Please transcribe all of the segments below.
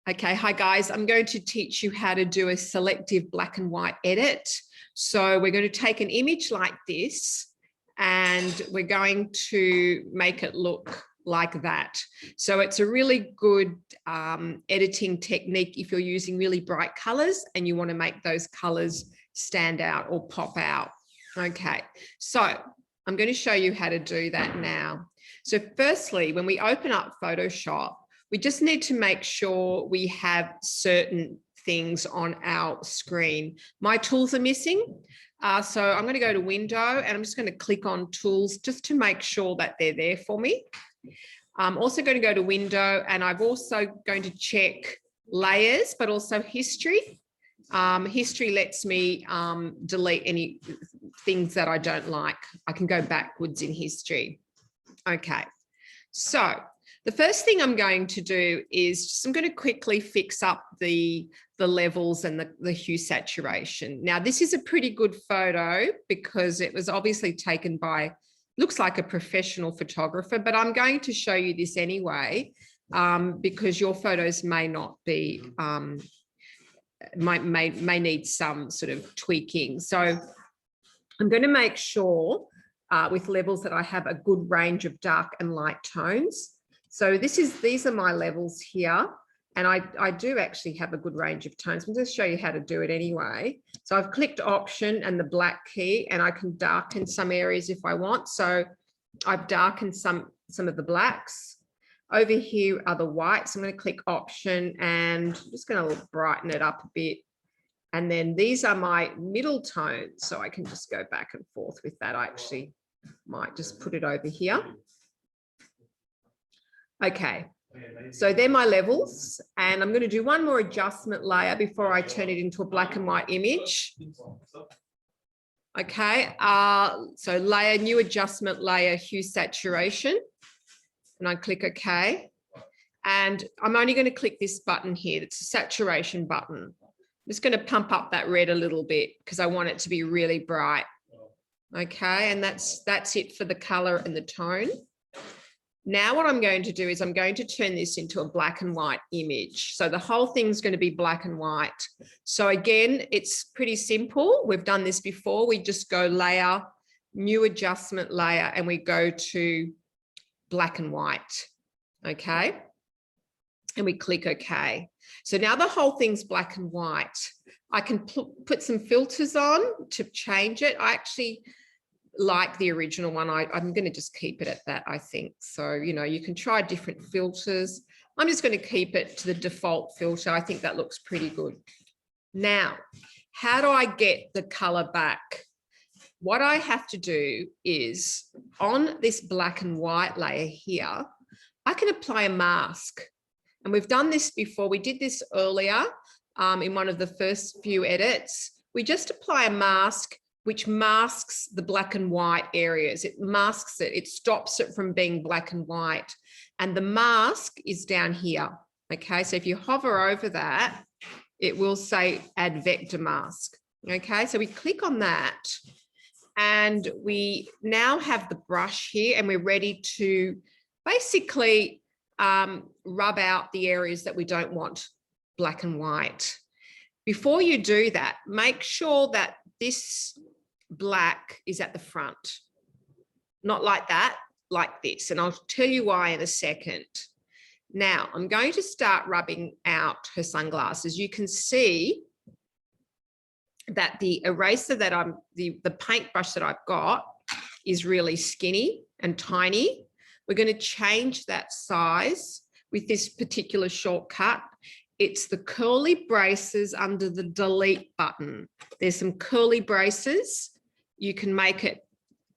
Okay, hi guys. I'm going to teach you how to do a selective black and white edit. So we're going to take an image like this and we're going to make it look like that. So it's a really good editing technique if you're using really bright colors and you want to make those colors stand out or pop out. Okay, so I'm going to show you how to do that now. So firstly, when we open up Photoshop, we just need to make sure we have certain things on our screen. My tools are missing. So I'm going to go to Window and I'm just going to click on Tools just to make sure that they're there for me. I'm also going to go to Window and I'm also going to check Layers, but also History. History lets me delete any things that I don't like. I can go backwards in history. Okay, so the first thing I'm going to do is I'm going to quickly fix up the levels and the hue saturation. Now, this is a pretty good photo because it was obviously taken by, looks like a professional photographer, but I'm going to show you this anyway because your photos may not be, may need some sort of tweaking. So I'm going to make sure with levels that I have a good range of dark and light tones. So these are my levels here. And I do actually have a good range of tones. I'm going to show you how to do it anyway. So I've clicked Option and the black key, and I can darken some areas if I want. So I've darkened some of the blacks. Over here are the whites. I'm going to click Option and I'm just going to brighten it up a bit. And then these are my middle tones. So I can just go back and forth with that. I actually might just put it over here. Okay, so they're my levels, and I'm going to do one more adjustment layer before I turn it into a black and white image. Okay, so layer, new adjustment layer, hue saturation, and I click OK. And I'm only going to click this button here. It's a saturation button. I'm just going to pump up that red a little bit because I want it to be really bright. Okay, and that's it for the color and the tone. Now what I'm going to do is I'm going to turn this into a black and white image. So the whole thing's going to be black and white. So again, it's pretty simple. We've done this before. We just go Layer, New Adjustment Layer, and we go to black and white. Okay. And we click OK. So now the whole thing's black and white. I can put some filters on to change it. I actually like the original one. I'm going to just keep it at that, I think. So, you know, you can try different filters. I'm just going to keep it to the default filter. I think that looks pretty good. Now, how do I get the color back? What I have to do is on this black and white layer here, I can apply a mask. And we've done this before. We did this earlier in one of the first few edits. We just apply a mask which masks the black and white areas. It masks it. It stops it from being black and white. And the mask is down here. Okay, so if you hover over that, it will say Add Vector Mask. Okay, so we click on that. And we now have the brush here and we're ready to basically rub out the areas that we don't want black and white. Before you do that, make sure that this black is at the front, not like that, like this. And I'll tell you why in a second. Now, I'm going to start rubbing out her sunglasses. You can see that the eraser that the paintbrush that I've got is really skinny and tiny. We're going to change that size with this particular shortcut. It's the curly braces under the delete button. There's some curly braces. You can make it,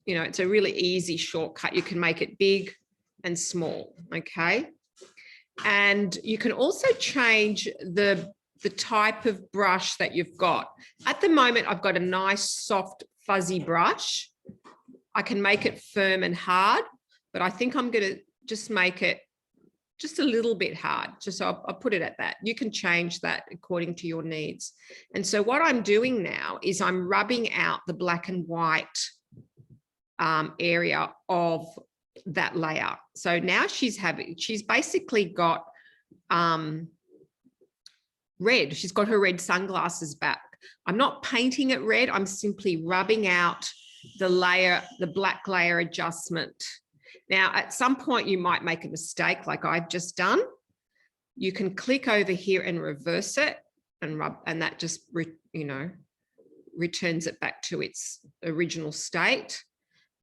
you know, it's a really easy shortcut. You can make it big and small, okay? And you can also change the type of brush that you've got. At the moment, I've got a nice, soft, fuzzy brush. I can make it firm and hard, but I think I'm going to just make it just a little bit hard. Just so I'll put it at that. You can change that according to your needs. And so what I'm doing now is I'm rubbing out the black and white area of that layer. So now she's basically got red. She's got her red sunglasses back. I'm not painting it red. I'm simply rubbing out the layer, the black layer adjustment. Now, at some point you might make a mistake like I've just done. You can click over here and reverse it and rub, and that just, returns it back to its original state.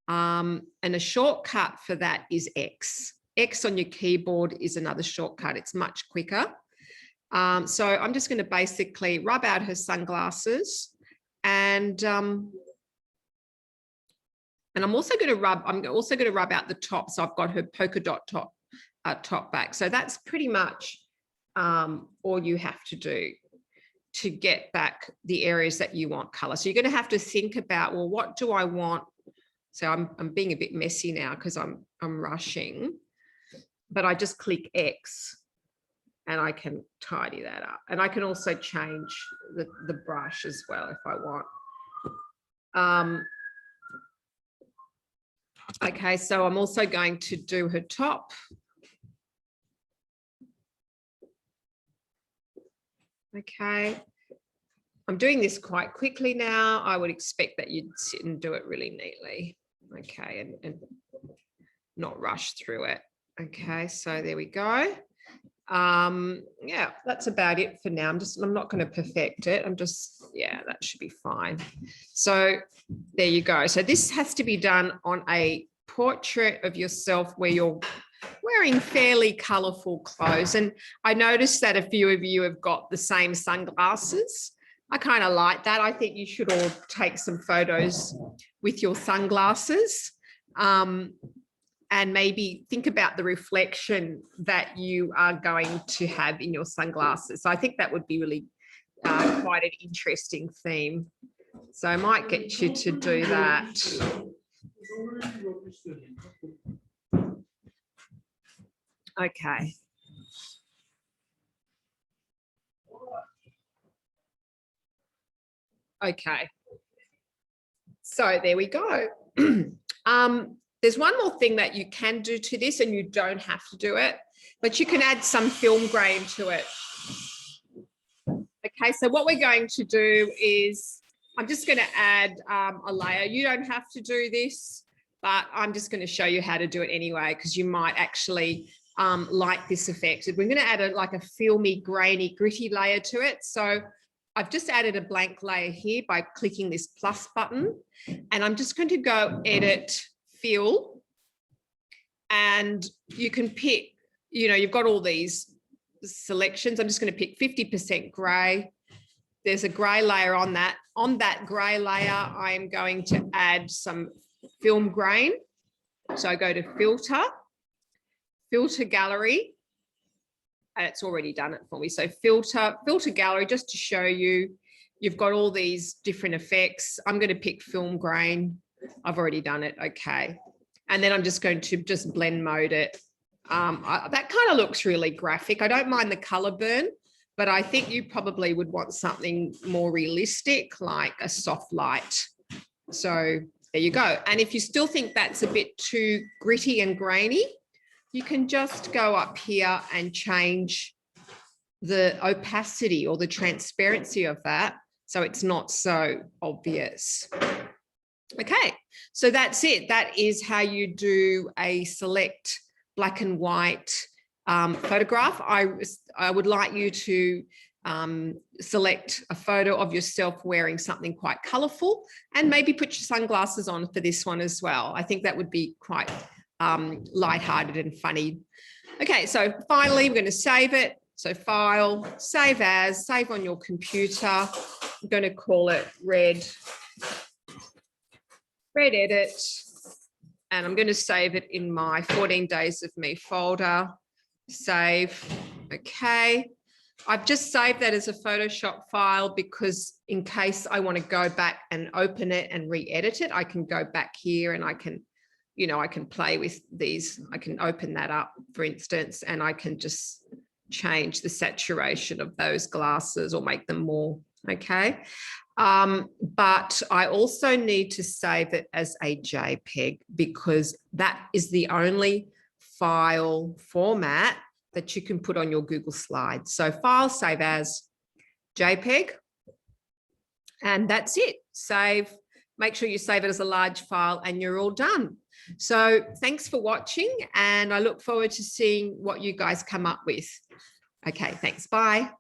And a shortcut for that is X. X on your keyboard is another shortcut. It's much quicker. So I'm just going to basically rub out her sunglasses, and I'm also going to rub out the top. So I've got her polka dot top back. So that's pretty much all you have to do to get back the areas that you want color. So you're going to have to think about, well, what do I want? So I'm being a bit messy now because I'm rushing, but I just click X and I can tidy that up. And I can also change the brush as well if I want. Okay, so I'm also going to do her top. Okay, I'm doing this quite quickly now. I would expect that you'd sit and do it really neatly. Okay, and not rush through it. Okay, so there we go. Yeah, that's about it for now. I'm not going to perfect it. Yeah, that should be fine. So there you go. So this has to be done on a portrait of yourself where you're wearing fairly colorful clothes. And I noticed that a few of you have got the same sunglasses. I kind of like that. I think you should all take some photos with your sunglasses. And maybe think about the reflection that you are going to have in your sunglasses. So I think that would be really quite an interesting theme. So I might get you to do that. Okay. Okay. So there we go. There's one more thing that you can do to this, and you don't have to do it, but you can add some film grain to it. Okay, so what we're going to do is, I'm just going to add a layer. You don't have to do this, but I'm just going to show you how to do it anyway, because you might actually like this effect. We're going to add like a filmy, grainy, gritty layer to it. So I've just added a blank layer here by clicking this plus button, and I'm just going to go edit, fill, and you can pick, you've got all these selections. I'm just going to pick 50% gray. There's a gray layer on that. On that gray layer, I'm going to add some film grain. So I go to filter gallery, and it's already done it for me. So filter gallery, just to show you, you've got all these different effects. I'm going to pick film grain. I've already done it. Okay. And then I'm just going to just blend mode it. That kind of looks really graphic. I don't mind the color burn, but I think you probably would want something more realistic, like a soft light. So there you go. And if you still think that's a bit too gritty and grainy, you can just go up here and change the opacity or the transparency of that, so it's not so obvious. Okay, so that's it. That is how you do a select black and white photograph. I would like you to select a photo of yourself wearing something quite colorful, and maybe put your sunglasses on for this one as well. I think that would be quite lighthearted and funny. Okay, so finally, we're going to save it. So file, save as, save on your computer. I'm going to call it red edit, and I'm going to save it in my 14 days of me folder. Save. Okay. I've just saved that as a Photoshop file because in case I want to go back and open it and re-edit it, I can go back here and I can, I can play with these. I can open that up, for instance, and I can just change the saturation of those glasses or make them more. Okay. But I also need to save it as a JPEG because that is the only file format that you can put on your Google Slides. So file, save as, JPEG. And that's it. Save. Make sure you save it as a large file and you're all done. So thanks for watching, and I look forward to seeing what you guys come up with. Okay, thanks. Bye.